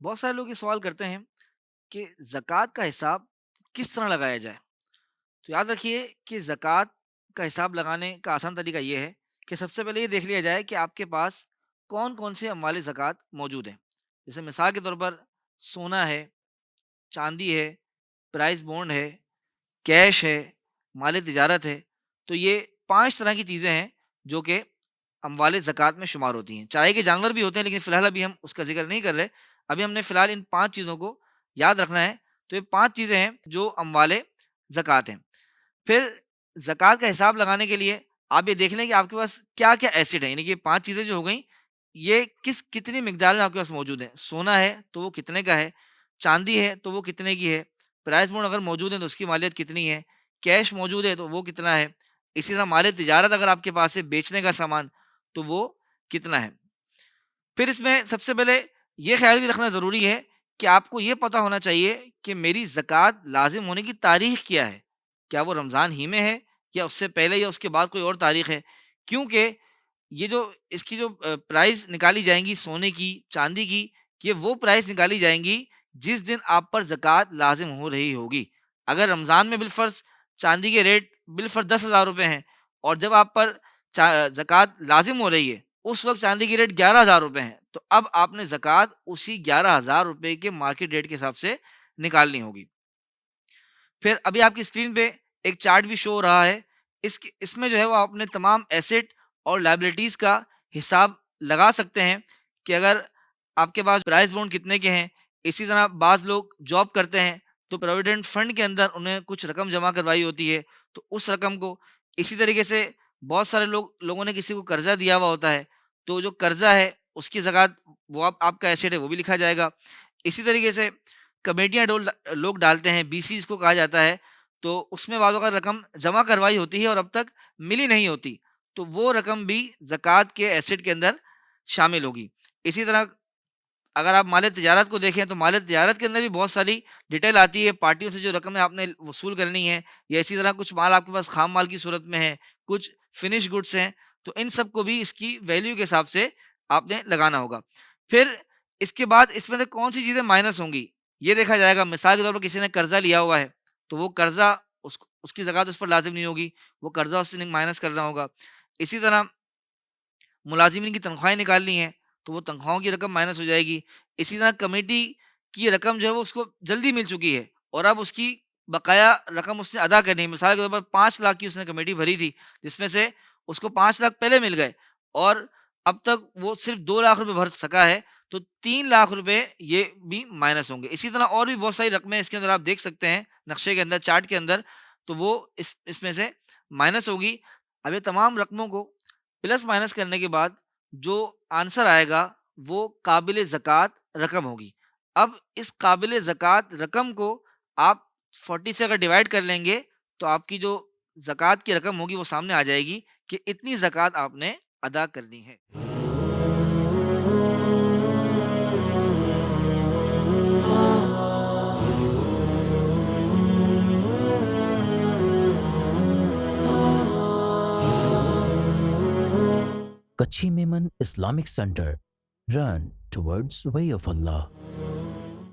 بہت سارے لوگ یہ سوال کرتے ہیں کہ زکوٰۃ کا حساب کس طرح لگایا جائے؟ تو یاد رکھیے کہ زکوٰۃ کا حساب لگانے کا آسان طریقہ یہ ہے کہ سب سے پہلے یہ دیکھ لیا جائے کہ آپ کے پاس کون کون سے اموال زکوٰۃ موجود ہیں۔ جیسے مثال کے طور پر سونا ہے، چاندی ہے، پرائز بونڈ ہے، کیش ہے، مال تجارت ہے۔ تو یہ 5 طرح کی چیزیں ہیں جو کہ اموال زکوٰۃ میں شمار ہوتی ہیں۔ چرائی کے جانور بھی ہوتے ہیں لیکن فی الحال ابھی ہم اس کا ذکر نہیں کر رہے۔ ابھی ہم نے فی الحال ان 5 چیزوں کو یاد رکھنا ہے۔ تو یہ 5 چیزیں ہیں جو اموال زکوٰۃ ہیں۔ پھر زکوٰۃ کا حساب لگانے کے لیے آپ یہ دیکھ لیں کہ آپ کے پاس کیا کیا ایسٹ ہیں، یعنی کہ یہ 5 چیزیں جو ہو گئیں، یہ کتنی مقدار میں آپ کے پاس موجود ہیں۔ سونا ہے تو وہ کتنے کا ہے، چاندی ہے تو وہ کتنے کی ہے، پرائز بونڈ اگر موجود ہیں تو اس کی مالیت کتنی ہے، کیش موجود ہے تو وہ کتنا ہے، اسی طرح مال تجارت اگر آپ کے پاس ہے بیچنے کا سامان تو وہ کتنا ہے۔ پھر اس میں سب سے پہلے یہ خیال بھی رکھنا ضروری ہے کہ آپ کو یہ پتہ ہونا چاہیے کہ میری زکوٰۃ لازم ہونے کی تاریخ کیا ہے۔ کیا وہ رمضان ہی میں ہے یا اس سے پہلے یا اس کے بعد کوئی اور تاریخ ہے؟ کیونکہ یہ جو اس کی جو پرائز نکالی جائیں گی سونے کی، چاندی کی، یہ وہ پرائز نکالی جائیں گی جس دن آپ پر زکوٰۃ لازم ہو رہی ہوگی۔ اگر رمضان میں بالفرض چاندی کے ریٹ بالفرض 10,000 روپے ہیں اور جب آپ پر زکوٰۃ لازم ہو رہی ہے اس وقت چاندی کی ریٹ 11,000 روپے ہیں، تو اب آپ نے زکوٰۃ اسی 11,000 روپے کے مارکیٹ ریٹ کے حساب سے نکالنی ہوگی۔ پھر ابھی آپ کی اسکرین پہ ایک چارٹ بھی شو ہو رہا ہے۔ اس میں جو ہے وہ آپ اپنے تمام ایسٹ اور لائبلٹیز کا حساب لگا سکتے ہیں کہ اگر آپ کے پاس پرائز بونڈ کتنے کے ہیں۔ اسی طرح بعض لوگ جاب کرتے ہیں تو پروویڈنٹ فنڈ کے اندر انہیں کچھ رقم جمع کروائی ہوتی ہے، تو اس رقم کو اسی طریقے سے بہت سارے لوگوں نے کسی کو قرضہ دیا ہوا ہوتا ہے، تو جو قرضہ ہے اس کی زکوٰۃ وہ آپ کا ایسٹ ہے وہ بھی لکھا جائے گا۔ اسی طریقے سے کمیٹیاں لوگ ڈالتے ہیں، بی سی اس کو کہا جاتا ہے، تو اس میں بعض اوقات رقم جمع کروائی ہوتی ہے اور اب تک ملی نہیں ہوتی، تو وہ رقم بھی زکوٰۃ کے ایسٹ کے اندر شامل ہوگی۔ اسی طرح اگر آپ مال تجارت کو دیکھیں تو مال تجارت کے اندر بھی بہت ساری ڈیٹیل آتی ہے، پارٹیوں سے جو رقمیں آپ نے وصول کرنی ہے، یا اسی طرح کچھ مال آپ کے پاس خام مال کی صورت میں ہے، کچھ فنش گڈس ہیں، تو ان سب کو بھی اس کی ویلیو کے حساب سے آپ نے لگانا ہوگا۔ پھر اس کے بعد اس میں سے کون سی چیزیں مائنس ہوں گی یہ دیکھا جائے گا۔ مثال کے طور پر کسی نے قرضہ لیا ہوا ہے تو وہ قرضہ اس کی زکوٰۃ اس پر لازم نہیں ہوگی، وہ قرضہ اس سے مائنس کرنا ہوگا۔ اسی طرح ملازمین کی تنخواہیں نکالنی ہیں تو وہ تنخواہوں کی رقم مائنس ہو جائے گی۔ اسی طرح کمیٹی کی رقم جو ہے وہ اس کو جلدی مل چکی ہے اور اب اس کی بقایا رقم اس نے ادا کرنی ہے۔ مثال کے طور پر 5 لاکھ کی اس نے کمیٹی بھری تھی جس میں سے اس کو 5 لاکھ پہلے مل گئے اور اب تک وہ صرف 2 لاکھ روپے بھر سکا ہے، تو 3 لاکھ روپے یہ بھی مائنس ہوں گے۔ اسی طرح اور بھی بہت ساری رقمیں اس کے اندر آپ دیکھ سکتے ہیں نقشے کے اندر، چارٹ کے اندر، تو وہ اس میں سے مائنس ہوگی۔ اب یہ تمام رقموں کو پلس مائنس کرنے کے بعد جو آنسر آئے گا وہ قابل زکوٰۃ رقم ہوگی۔ اب اس قابل زکوٰۃ رقم کو آپ 40 سے اگر ڈیوائڈ کر لیں گے تو آپ کی جو زکوٰۃ کی رقم ہوگی وہ سامنے آ جائے گی کہ اتنی زکوٰۃ آپ نے ادا کرنی ہے۔ Kachi Memon Islamic Center. Run towards way of Allah.